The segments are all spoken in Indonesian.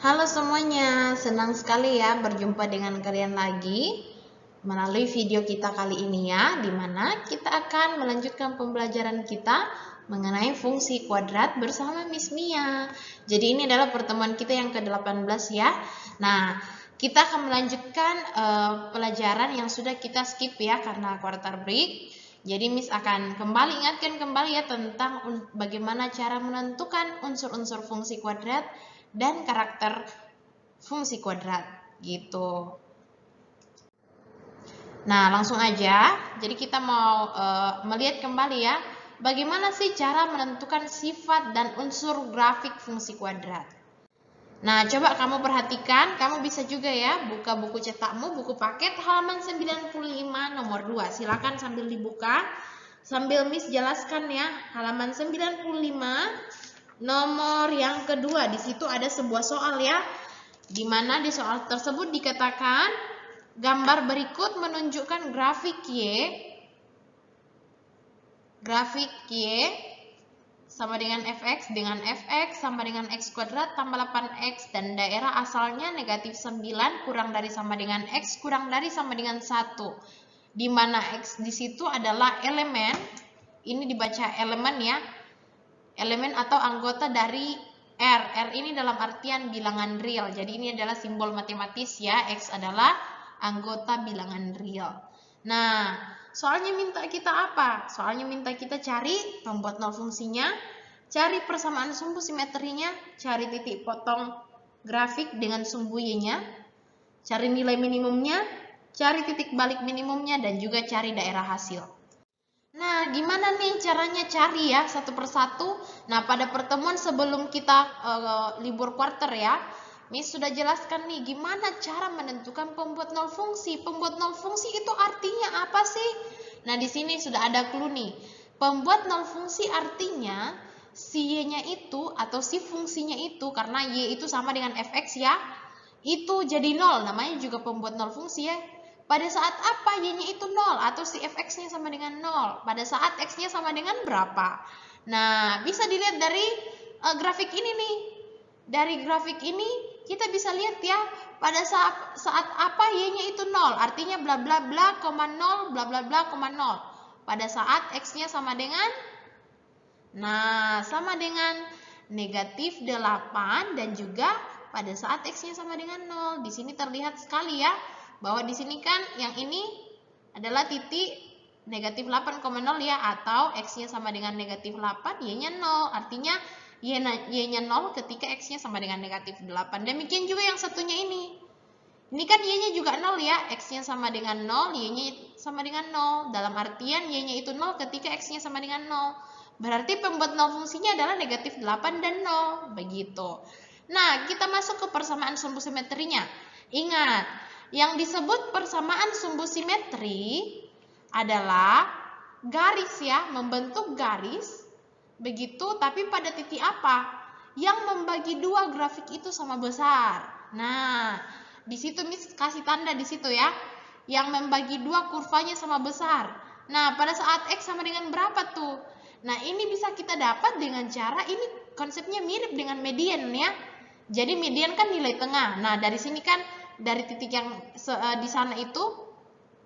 Halo semuanya, senang sekali ya berjumpa dengan kalian lagi melalui video kita kali ini ya, di mana kita akan melanjutkan pembelajaran kita mengenai fungsi kuadrat bersama Miss Mia. Jadi ini adalah pertemuan kita yang ke-18 ya. Nah, kita akan melanjutkan pelajaran yang sudah kita skip ya karena quarter break. Jadi Miss akan ingatkan kembali ya tentang bagaimana cara menentukan unsur-unsur fungsi kuadrat dan karakter fungsi kuadrat gitu. Nah, langsung aja. Jadi kita mau melihat kembali ya, bagaimana sih cara menentukan sifat dan unsur grafik fungsi kuadrat. Nah, coba kamu perhatikan, kamu bisa juga ya buka buku cetakmu, buku paket halaman 95 nomor 2. Silakan sambil dibuka, sambil Miss jelaskan ya, halaman 95 nomor yang kedua. Di situ ada sebuah soal ya, di mana di soal tersebut dikatakan gambar berikut menunjukkan grafik Y sama dengan fx sama dengan x kuadrat tambah 8x dan daerah asalnya negatif 9 kurang dari sama dengan x kurang dari sama dengan 1, di mana x di situ adalah elemen, ini dibaca elemen ya, elemen atau anggota dari R. R ini dalam artian bilangan real. Jadi ini adalah simbol matematis ya. X adalah anggota bilangan real. Nah, soalnya minta kita apa? Soalnya minta kita cari pembuat nol fungsinya, cari persamaan sumbu simetrinya, cari titik potong grafik dengan sumbu Y-nya, cari nilai minimumnya, cari titik balik minimumnya, dan juga cari daerah hasil. Nah, gimana nih caranya cari ya satu persatu? Nah, pada pertemuan sebelum kita libur quarter ya, Miss sudah jelaskan nih gimana cara menentukan pembuat nol fungsi. Pembuat nol fungsi itu artinya apa sih? Nah, di sini sudah ada clue nih. Pembuat nol fungsi artinya si Y-nya itu atau si fungsinya itu, karena Y itu sama dengan fx ya, itu jadi nol, namanya juga pembuat nol fungsi ya. Pada saat apa Y-nya itu 0 atau si fx-nya sama dengan 0? Pada saat x-nya sama dengan berapa? Nah, bisa dilihat dari grafik ini nih. Dari grafik ini kita bisa lihat ya, pada saat apa Y-nya itu 0, artinya bla bla bla, 0, bla bla bla, 0. Pada saat x-nya sama dengan, nah, sama dengan negatif 8 dan juga pada saat x-nya sama dengan 0. Di sini terlihat sekali ya, bahwa di sini kan yang ini adalah titik negatif 8,0 ya, atau x-nya sama dengan negatif 8, y-nya 0. Artinya y-nya 0 ketika x-nya sama dengan negatif 8. Demikian juga yang satunya ini. Ini kan y-nya juga 0 ya, x-nya sama dengan 0, y-nya sama dengan 0. Dalam artian y-nya itu 0 ketika x-nya sama dengan 0. Berarti pembuat nol fungsinya adalah negatif 8 dan 0. Begitu. Nah, kita masuk ke persamaan sumbu simetrinya. Ingat, yang disebut persamaan sumbu simetri adalah garis ya, membentuk garis. Begitu, tapi pada titik apa? Yang membagi dua grafik itu sama besar. Nah, di situ Miss kasih tanda di situ ya. Yang membagi dua kurvanya sama besar. Nah, pada saat X sama dengan berapa tuh? Nah, ini bisa kita dapat dengan cara, ini konsepnya mirip dengan median ya. Jadi median kan nilai tengah. Nah, dari sini kan, dari titik yang di sana itu,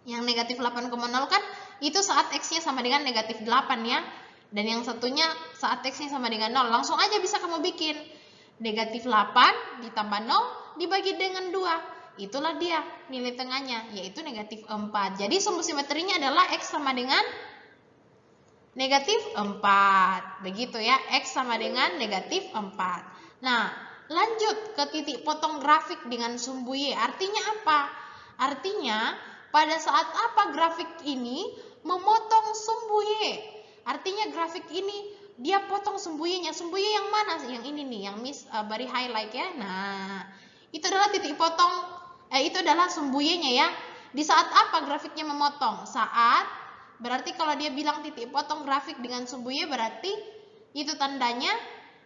yang negatif 8,0 kan, itu saat X-nya sama dengan negatif 8 ya. Dan yang satunya saat X-nya sama dengan 0. Langsung aja bisa kamu bikin. Negatif 8 ditambah 0 dibagi dengan 2. Itulah dia nilai tengahnya, yaitu negatif 4. Jadi sumbu simetrinya adalah X sama dengan negatif 4. Begitu ya, X sama dengan negatif 4. Nah, lanjut ke titik potong grafik dengan sumbu Y. Artinya apa? Artinya, pada saat apa grafik ini memotong sumbu Y? Artinya grafik ini dia potong sumbu Y-nya. Sumbu Y yang mana? Yang ini nih, yang Miss beri highlight ya. Nah, itu adalah titik potong, itu adalah sumbu Y-nya ya. Di saat apa grafiknya memotong? Saat, berarti kalau dia bilang titik potong grafik dengan sumbu Y, berarti itu tandanya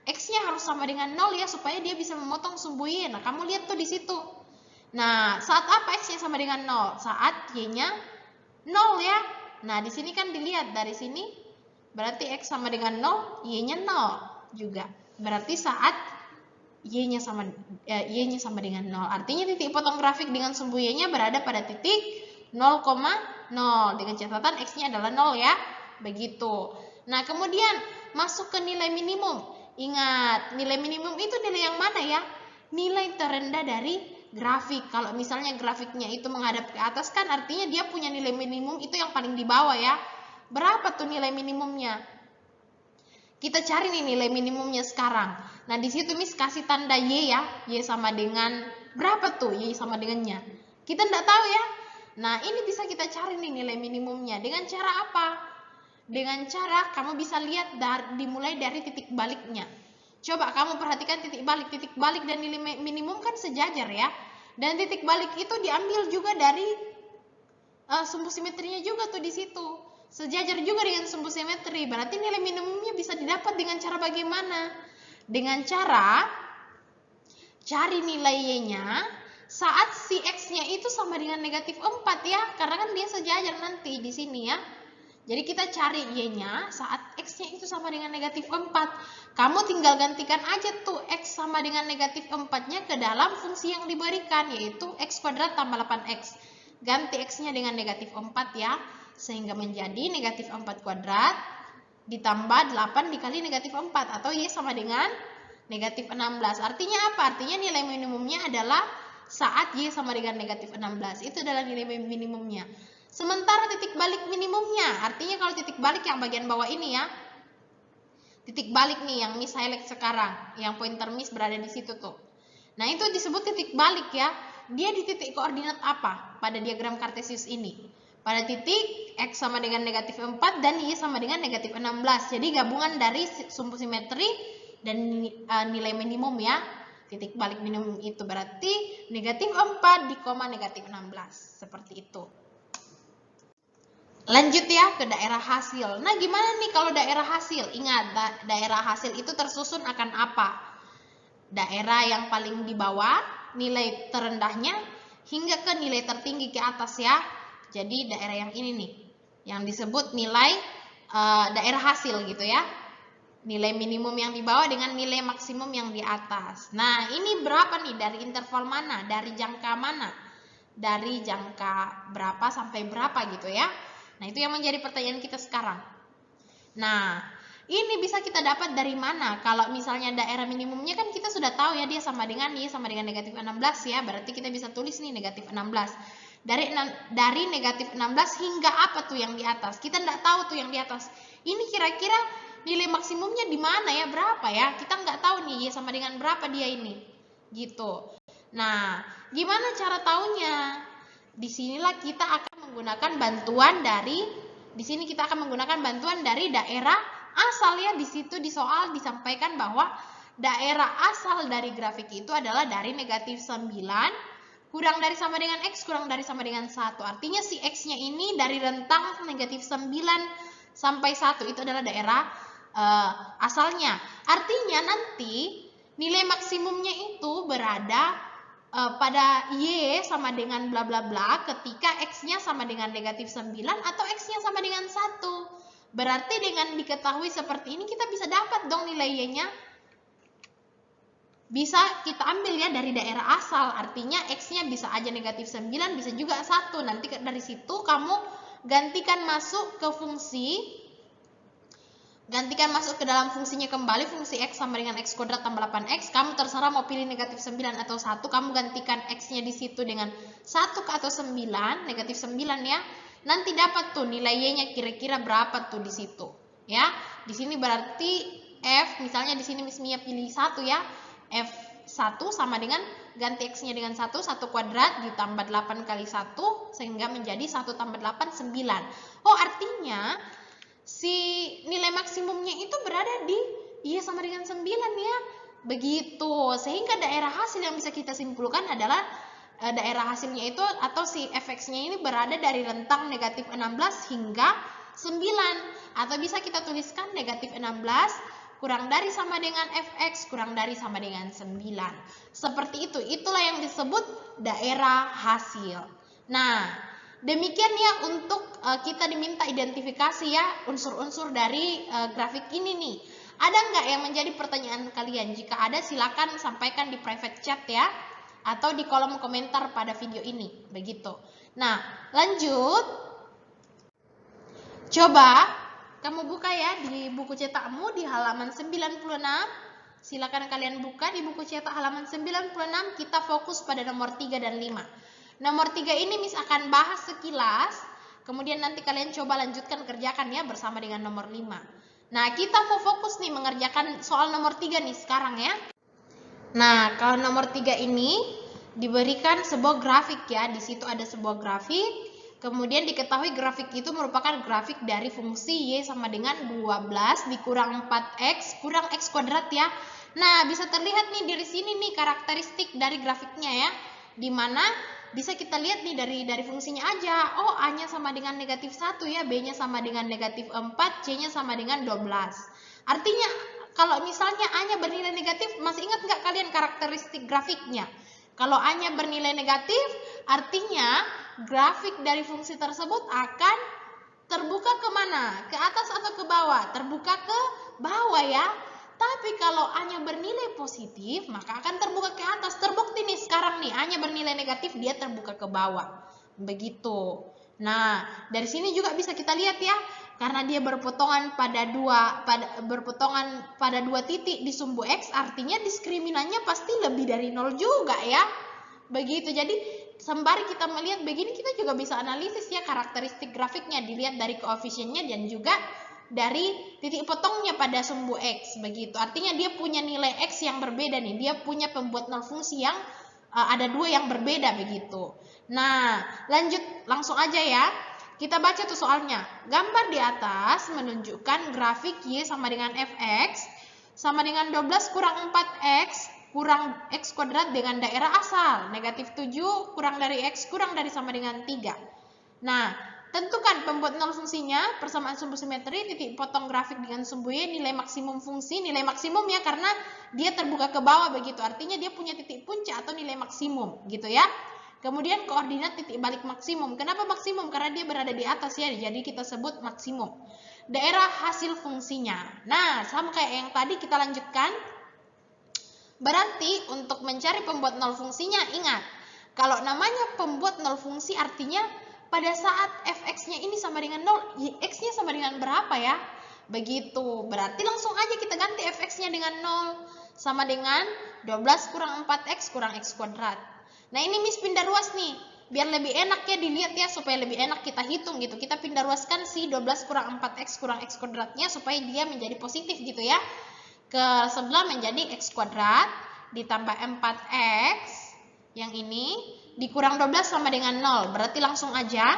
X-nya harus sama dengan 0 ya, supaya dia bisa memotong sumbu Y. Nah, kamu lihat tuh di situ. Nah, saat apa X-nya sama dengan 0? Saat Y-nya 0 ya. Nah, di sini kan dilihat dari sini, berarti X sama dengan 0, Y-nya 0 juga. Berarti saat Y-nya sama dengan 0. Artinya titik potong grafik dengan sumbu Y-nya berada pada titik 0,0 dengan catatan X-nya adalah 0 ya. Begitu. Nah, kemudian masuk ke nilai minimum. Ingat, nilai minimum itu nilai yang mana ya? Nilai terendah dari grafik. Kalau misalnya grafiknya itu menghadap ke atas kan artinya dia punya nilai minimum itu yang paling di bawah ya. Berapa tuh nilai minimumnya? Kita cari nih nilai minimumnya sekarang. Nah, di situ Miss kasih tanda Y ya. Y sama dengan berapa tuh? Y sama dengannya. Kita enggak tahu ya. Nah, ini bisa kita cari nih nilai minimumnya. Dengan cara apa? Dengan cara kamu bisa lihat dimulai dari titik baliknya. Coba kamu perhatikan titik balik dan nilai minimum kan sejajar ya. Dan titik balik itu diambil juga dari sumbu simetrinya juga tuh di situ. Sejajar juga dengan sumbu simetri. Berarti nilai minimumnya bisa didapat dengan cara bagaimana? Dengan cara cari nilai Y-nya saat si X-nya itu sama dengan negatif 4 ya. Karena kan dia sejajar nanti di sini ya. Jadi kita cari Y-nya saat X-nya itu sama dengan negatif 4. Kamu tinggal gantikan aja tuh X sama dengan negatif 4-nya ke dalam fungsi yang diberikan, yaitu X kuadrat tambah 8X. Ganti X-nya dengan negatif 4 ya. Sehingga menjadi negatif 4 kuadrat ditambah 8 dikali negatif 4 atau Y sama dengan negatif 16. Artinya apa? Artinya nilai minimumnya adalah saat Y sama dengan negatif 16. Itu adalah nilai minimumnya. Sementara titik balik minimumnya, artinya kalau titik balik yang bagian bawah ini ya. Titik balik nih yang Miss highlight sekarang, yang pointer Miss berada di situ tuh. Nah, itu disebut titik balik ya. Dia di titik koordinat apa pada diagram Kartesius ini? Pada titik X sama dengan negatif 4 dan Y sama dengan negatif 16. Jadi gabungan dari sumbu simetri dan nilai minimum ya. Titik balik minimum itu berarti negatif 4 di koma negatif 16. Seperti itu. Lanjut ya ke daerah hasil. Nah, gimana nih kalau daerah hasil? Ingat, daerah hasil itu tersusun akan apa? Daerah yang paling di bawah, nilai terendahnya, hingga ke nilai tertinggi ke atas ya. Jadi daerah yang ini nih, yang disebut nilai daerah hasil gitu ya. Nilai minimum yang di bawah dengan nilai maksimum yang di atas. Nah, ini berapa nih? Dari interval mana? Dari jangka mana? Dari jangka berapa sampai berapa gitu ya. Nah, itu yang menjadi pertanyaan kita sekarang. Nah, ini bisa kita dapat dari mana? Kalau misalnya daerah minimumnya kan kita sudah tahu ya, dia sama dengan Y sama dengan negatif 16 ya. Berarti kita bisa tulis nih negatif 16. Dari negatif 16 hingga apa tuh yang di atas? Kita nggak tahu tuh yang di atas. Ini kira-kira nilai maksimumnya di mana ya? Berapa ya? Kita nggak tahu nih Y sama dengan berapa dia ini. Gitu. Nah, gimana cara taunya? Disinilah kita akan menggunakan bantuan dari daerah asal ya. Di situ di soal disampaikan bahwa daerah asal dari grafik itu adalah dari negatif 9 kurang dari sama dengan X kurang dari sama dengan 1. Artinya si X-nya ini dari rentang negatif 9 sampai 1 itu adalah daerah asalnya. Artinya nanti nilai maksimumnya itu berada pada Y sama dengan bla bla bla ketika X-nya sama dengan negatif 9 atau X-nya sama dengan 1. Berarti dengan diketahui seperti ini kita bisa dapat dong nilai Y-nya. Bisa kita ambil ya dari daerah asal. Artinya X-nya bisa aja negatif 9, bisa juga 1. Nanti dari situ kamu gantikan masuk ke dalam fungsinya kembali, fungsi X sama dengan X kuadrat tambah 8X. Kamu terserah mau pilih negatif 9 atau 1. Kamu gantikan X-nya di situ dengan 1 atau 9, negatif 9 ya. Nanti dapat tuh nilai Y-nya kira-kira berapa tuh di situ. Ya, di sini berarti F, misalnya di sini Miss Mia pilih 1 ya. F1 sama dengan ganti X-nya dengan 1 kuadrat ditambah 8 kali 1 sehingga menjadi 1 tambah 8, 9. Oh, artinya si nilai maksimumnya itu berada di Y sama dengan 9 ya. Begitu. Sehingga daerah hasil yang bisa kita simpulkan adalah daerah hasilnya itu atau si fx-nya ini berada dari rentang negatif 16 hingga 9. Atau bisa kita tuliskan negatif 16 kurang dari sama dengan fx kurang dari sama dengan 9. Seperti itu. Itulah yang disebut daerah hasil. Nah, demikian ya untuk kita diminta identifikasi ya unsur-unsur dari grafik ini nih. Ada nggak yang menjadi pertanyaan kalian? Jika ada, silakan sampaikan di private chat ya, atau di kolom komentar pada video ini. Begitu. Nah, lanjut. Coba kamu buka ya di buku cetakmu di halaman 96. Silakan kalian buka di buku cetak halaman 96. Kita fokus pada nomor 3 dan 5. Nomor 3 ini Miss akan bahas sekilas, kemudian nanti kalian coba lanjutkan kerjakan ya bersama dengan nomor 5. Nah, kita mau fokus nih mengerjakan soal nomor 3 nih sekarang ya. Nah, kalau nomor 3 ini diberikan sebuah grafik ya. Di situ ada sebuah grafik. Kemudian diketahui grafik itu merupakan grafik dari fungsi Y sama dengan 12 dikurang 4X kurang X kuadrat ya. Nah, bisa terlihat nih dari sini nih karakteristik dari grafiknya ya. Dimana bisa kita lihat nih dari fungsinya aja. Oh, A-nya sama dengan negatif 1 ya, B-nya sama dengan negatif 4, C-nya sama dengan 12. Artinya, kalau misalnya A-nya bernilai negatif, masih ingat nggak kalian karakteristik grafiknya? Kalau A-nya bernilai negatif, artinya grafik dari fungsi tersebut akan terbuka kemana? Ke atas atau ke bawah? Terbuka ke bawah ya. Tapi kalau A-nya bernilai positif, maka akan terbuka ke atas. Terbukti nih sekarang nih, A-nya bernilai negatif, dia terbuka ke bawah. Begitu. Nah, dari sini juga bisa kita lihat ya, karena dia berpotongan pada dua titik di sumbu X, artinya diskriminannya pasti lebih dari 0 juga ya. Begitu. Jadi, sembari kita melihat begini, kita juga bisa analisis ya karakteristik grafiknya, dilihat dari koefisiennya dan juga dari titik potongnya pada sumbu X. Begitu. Artinya dia punya nilai X yang berbeda nih. Dia punya pembuat nol fungsi yang ada dua yang berbeda begitu. Nah, lanjut langsung aja ya. Kita baca tuh soalnya. Gambar di atas menunjukkan grafik Y sama dengan Fx sama dengan 12 kurang 4X kurang X kuadrat dengan daerah asal. Negatif 7 kurang dari X kurang dari sama dengan 3. Nah, tentukan pembuat nol fungsinya, persamaan sumbu simetri, titik potong grafik dengan sumbu Y, nilai maksimum fungsi, nilai maksimum ya karena dia terbuka ke bawah begitu. Artinya dia punya titik puncak atau nilai maksimum gitu ya. Kemudian koordinat titik balik maksimum. Kenapa maksimum? Karena dia berada di atas ya, jadi kita sebut maksimum. Daerah hasil fungsinya. Nah, sama kayak yang tadi kita lanjutkan. Berarti untuk mencari pembuat nol fungsinya, ingat, kalau namanya pembuat nol fungsi artinya pada saat fx-nya ini sama dengan 0, x-nya sama dengan berapa ya? Begitu. Berarti langsung aja kita ganti fx-nya dengan 0 sama dengan 12 kurang 4x kurang x kuadrat. Nah, ini Miss pindah ruas nih. Biar lebih enak ya dilihat ya, supaya lebih enak kita hitung gitu. Kita pindah ruaskan si 12 kurang 4x kurang x kuadratnya supaya dia menjadi positif gitu ya. Ke sebelah menjadi x kuadrat ditambah 4x yang ini dikurang 12 sama dengan 0. Berarti langsung aja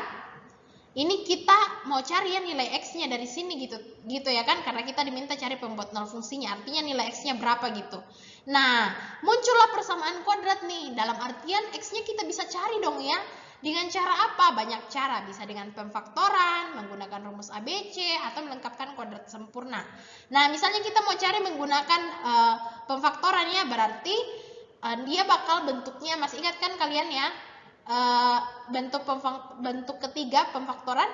ini kita mau cari ya nilai x-nya dari sini gitu ya kan, karena kita diminta cari pembuat nol fungsinya, artinya nilai x-nya berapa gitu. Nah, muncullah persamaan kuadrat nih, dalam artian x-nya kita bisa cari dong ya. Dengan cara apa? Banyak cara, bisa dengan pemfaktoran, menggunakan rumus ABC, atau melengkapkan kuadrat sempurna. Nah, misalnya kita mau cari menggunakan pemfaktoran ya, berarti dia bakal bentuknya, masih ingat kan kalian ya, bentuk ketiga pemfaktoran.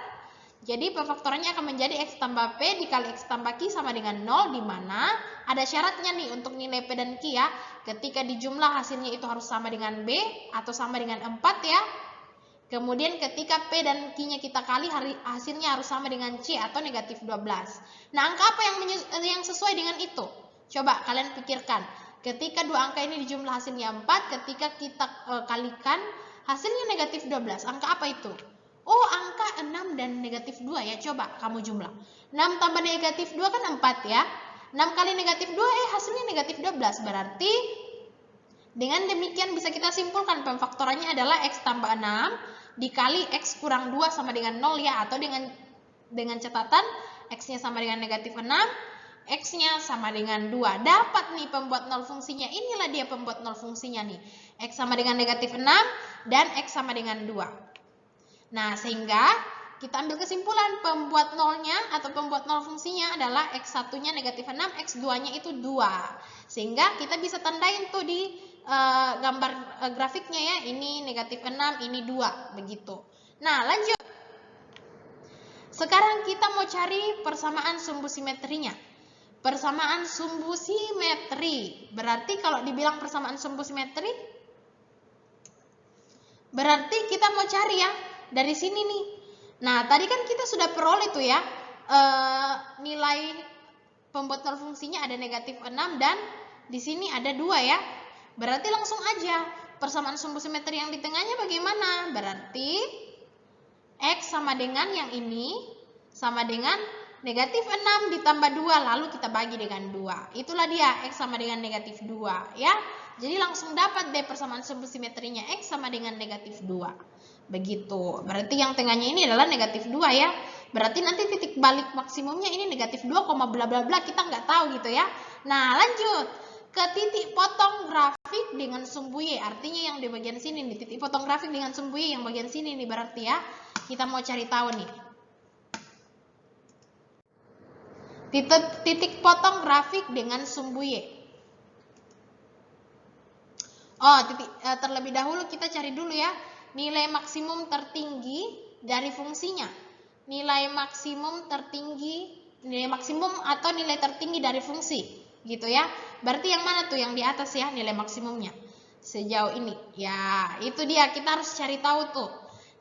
Jadi pemfaktorannya akan menjadi x tambah p dikali x tambah q sama dengan 0, di mana ada syaratnya nih untuk nilai p dan q ya. Ketika dijumlah hasilnya itu harus sama dengan b atau sama dengan 4 ya. Kemudian ketika P dan Q-nya kita kali, hasilnya harus sama dengan C atau negatif 12. Nah, angka apa yang sesuai dengan itu? Coba kalian pikirkan. Ketika dua angka ini dijumlah hasilnya 4, ketika kita kalikan hasilnya negatif 12. Angka apa itu? Oh, angka 6 dan negatif 2 ya. Coba kamu jumlah. 6 tambah negatif 2 kan 4 ya. 6 kali negatif 2, hasilnya negatif 12. Berarti dengan demikian bisa kita simpulkan pemfaktorannya adalah x tambah 6 dikali x kurang 2 sama dengan 0 ya, atau dengan catatan x-nya sama dengan negatif 6, x-nya sama dengan 2. Dapat nih pembuat nol fungsinya. Inilah dia pembuat nol fungsinya nih. X sama dengan negatif 6 dan x sama dengan 2. Nah, sehingga kita ambil kesimpulan pembuat nolnya atau pembuat nol fungsinya adalah x1-nya negatif 6, x2-nya itu 2. Sehingga kita bisa tandain tuh di gambar grafiknya ya, ini negatif 6, ini 2, begitu. Nah, lanjut. Sekarang kita mau cari persamaan sumbu simetrinya. persamaan sumbu simetri. Berarti kalau dibilang persamaan sumbu simetri, berarti kita mau cari ya dari sini nih. Nah, tadi kan kita sudah peroleh tuh ya, nilai pembuat nol fungsinya ada negatif 6 dan di sini ada 2 ya. Berarti langsung aja persamaan sumbu simetri yang di tengahnya bagaimana? Berarti X sama dengan yang ini sama dengan negatif 6 ditambah 2, lalu kita bagi dengan 2. Itulah dia, X sama dengan negatif 2 ya. Jadi langsung dapat deh persamaan sumbu simetrinya X sama dengan negatif 2. Begitu. Berarti yang tengahnya ini adalah negatif 2 ya. Berarti nanti titik balik maksimumnya ini negatif 2, bla bla bla, kita nggak tahu gitu ya. Nah, lanjut ke titik potong grafik dengan sumbu Y. Artinya yang di bagian sini nih, titik potong grafik dengan sumbu Y yang bagian sini nih berarti ya. Kita mau cari tahu nih. Titik potong grafik dengan sumbu Y. Oh, terlebih dahulu kita cari dulu ya nilai maksimum tertinggi dari fungsinya. Nilai maksimum tertinggi, nilai maksimum atau nilai tertinggi dari fungsi, gitu ya. Berarti yang mana tuh yang di atas ya nilai maksimumnya? Sejauh ini. Ya, itu dia kita harus cari tahu tuh.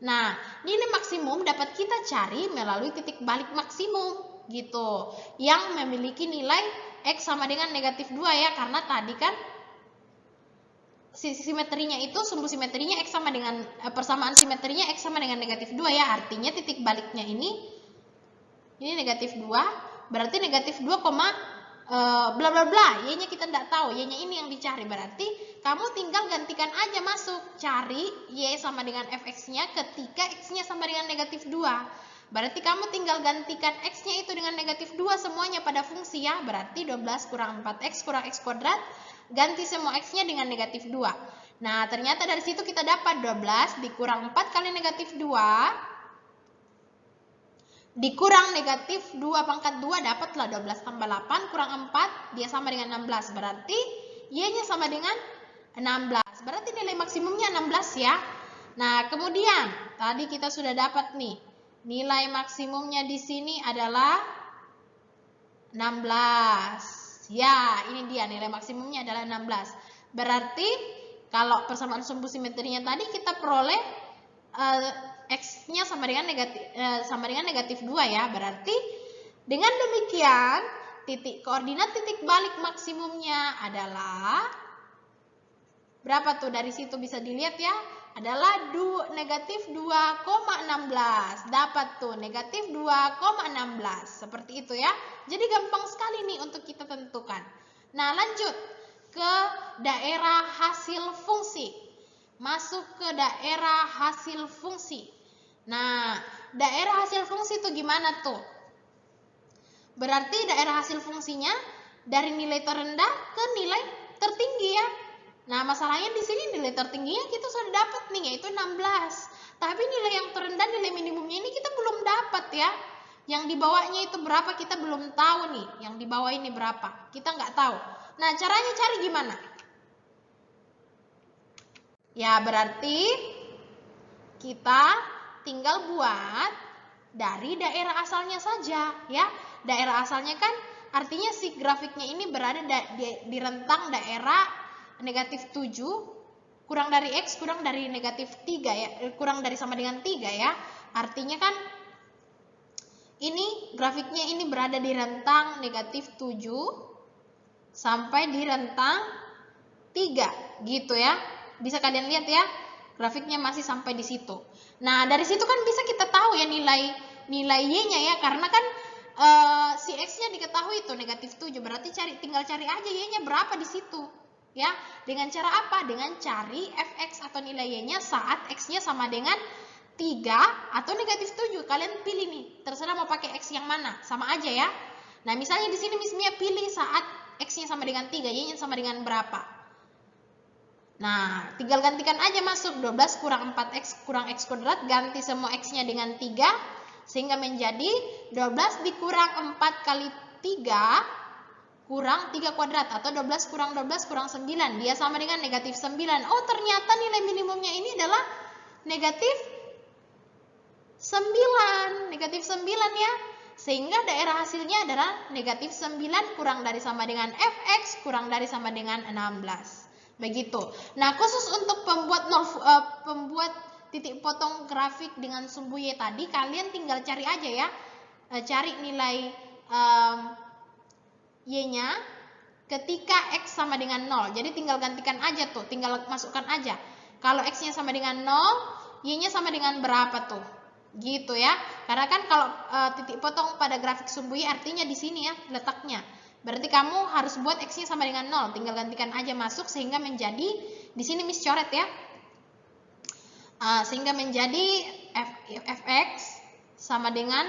Nah, nilai maksimum dapat kita cari melalui titik balik maksimum, gitu. Yang memiliki nilai X sama dengan negatif 2 ya, karena tadi kan simetrinya itu, sumbu simetrinya X sama dengan, persamaan simetrinya X sama dengan negatif 2 ya, artinya titik baliknya ini negatif 2, berarti negatif 2, bla bla bla, Y-nya kita tidak tahu, Y-nya ini yang dicari, berarti kamu tinggal gantikan aja masuk, cari Y sama dengan Fx-nya ketika X-nya sama dengan negatif 2, berarti kamu tinggal gantikan X-nya itu dengan negatif 2 semuanya pada fungsi ya, berarti 12 kurang 4X kurang X kuadrat, ganti semua X-nya dengan negatif 2. Nah, ternyata dari situ kita dapat 12 dikurang 4 kali negatif 2 dikurang negatif 2 pangkat 2 dapatlah 12 tambah 8 kurang 4 dia sama dengan 16. Berarti Y-nya sama dengan 16. Berarti nilai maksimumnya 16 ya. Nah, kemudian tadi kita sudah dapat nih. Nilai maksimumnya di sini adalah 16. Ya, ini dia nilai maksimumnya adalah 16. Berarti kalau persamaan sumbu simetrinya tadi kita peroleh X-nya sama dengan negatif 2 ya. Berarti dengan demikian koordinat titik balik maksimumnya adalah berapa tuh? Dari situ bisa dilihat ya. Adalah negatif 2,16. Dapat tuh negatif 2,16. Seperti itu ya. Jadi gampang sekali nih untuk kita tentukan. Nah, lanjut ke daerah hasil fungsi. Masuk ke daerah hasil fungsi. Nah, daerah hasil fungsi itu gimana tuh? Berarti daerah hasil fungsinya dari nilai terendah ke nilai tertinggi ya. Nah, masalahnya di sini nilai tertingginya kita sudah dapat nih, yaitu 16. Tapi nilai yang terendah, nilai minimumnya ini kita belum dapat ya. Yang di bawahnya itu berapa kita belum tahu nih. Yang di bawah ini berapa, kita nggak tahu. Nah, caranya cari gimana? Ya, berarti kita tinggal buat dari daerah asalnya saja ya. Daerah asalnya kan artinya si grafiknya ini berada di rentang daerah negatif 7 kurang dari X kurang dari negatif 3 ya, kurang dari sama dengan 3 ya. Artinya kan ini grafiknya ini berada di rentang negatif 7 sampai di rentang 3 gitu ya. Bisa kalian lihat ya, grafiknya masih sampai di situ. Nah, dari situ kan bisa kita tahu ya nilai Y-nya ya, karena kan si X-nya diketahui itu negatif 7, berarti tinggal cari aja Y-nya berapa di situ. Ya, dengan cara apa? Dengan cari Fx atau nilai Y-nya saat X-nya sama dengan 3 atau negatif 7. Kalian pilih nih, terserah mau pakai X yang mana, sama aja ya. Nah, misalnya di sini Miss Mia pilih saat X-nya sama dengan 3, Y-nya sama dengan berapa? Nah, tinggal gantikan aja masuk 12 kurang 4X kurang X kuadrat, ganti semua X-nya dengan 3, sehingga menjadi 12 dikurang 4 kali 3 kurang 3 kuadrat, atau 12 kurang 9, dia sama dengan negatif 9. Oh, ternyata nilai minimumnya ini adalah negatif 9 ya. Sehingga daerah hasilnya adalah negatif 9 kurang dari sama dengan fx kurang dari sama dengan 16. Begitu. Nah, khusus untuk pembuat titik potong grafik dengan sumbu Y tadi, kalian tinggal cari aja ya. Cari nilai Y-nya ketika X sama dengan 0. Jadi tinggal gantikan aja tuh, tinggal masukkan aja. Kalau X-nya sama dengan 0, Y-nya sama dengan berapa tuh? Gitu ya. Karena kan kalau titik potong pada grafik sumbu Y artinya di sini ya letaknya. Berarti kamu harus buat X-nya sama dengan 0. Tinggal gantikan aja masuk sehingga menjadi, di sini Miss coret ya. Sehingga menjadi fx sama dengan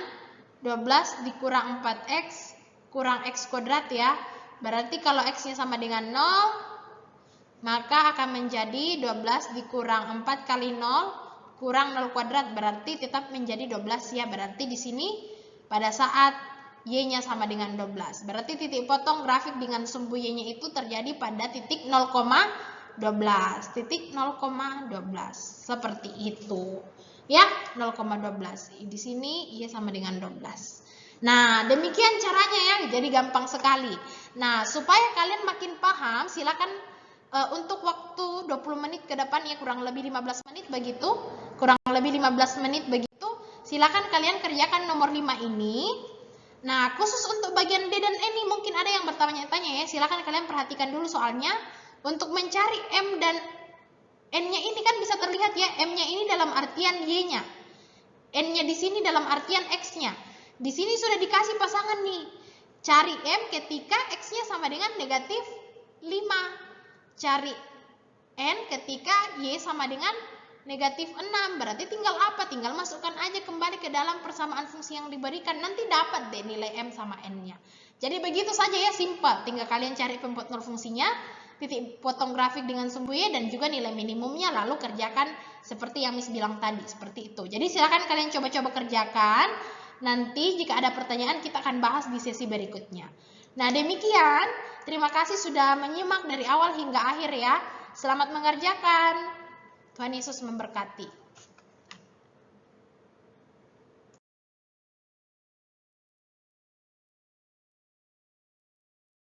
12 dikurang 4x kurang x kuadrat ya. Berarti kalau x-nya sama dengan 0, maka akan menjadi 12 dikurang 4 kali 0 kurang 0 kuadrat, berarti tetap menjadi 12 ya. Berarti di sini pada saat Y-nya sama dengan 12. Berarti titik potong grafik dengan sumbu Y-nya itu terjadi pada titik 0,12. Titik 0,12. Seperti itu. Ya, 0,12. Di sini Y sama dengan 12. Nah, demikian caranya ya. Jadi gampang sekali. Nah, supaya kalian makin paham, silakan untuk waktu 20 menit ke depan ya, kurang lebih 15 menit begitu. Kurang lebih 15 menit begitu. Silakan kalian kerjakan nomor 5 ini. Nah, khusus untuk bagian D dan N ini mungkin ada yang bertanya-tanya ya. Silakan kalian perhatikan dulu soalnya. Untuk mencari M dan N-nya ini kan bisa terlihat ya. M-nya ini dalam artian Y-nya. N-nya di sini dalam artian X-nya. Di sini sudah dikasih pasangan nih. Cari M ketika X-nya sama dengan negatif 5. Cari N ketika Y sama dengan negatif 6. Berarti tinggal apa? Tinggal masukkan aja kembali ke dalam persamaan fungsi yang diberikan. Nanti dapat deh nilai M sama N-nya. Jadi begitu saja ya, simpel. Tinggal kalian cari pembuat nol fungsinya, titik potong grafik dengan sumbu Y, dan juga nilai minimumnya. Lalu kerjakan seperti yang Miss bilang tadi. Seperti itu. Jadi silakan kalian coba-coba kerjakan. Nanti jika ada pertanyaan kita akan bahas di sesi berikutnya. Nah, demikian. Terima kasih sudah menyimak dari awal hingga akhir ya. Selamat mengerjakan. Tuhan Yesus memberkati.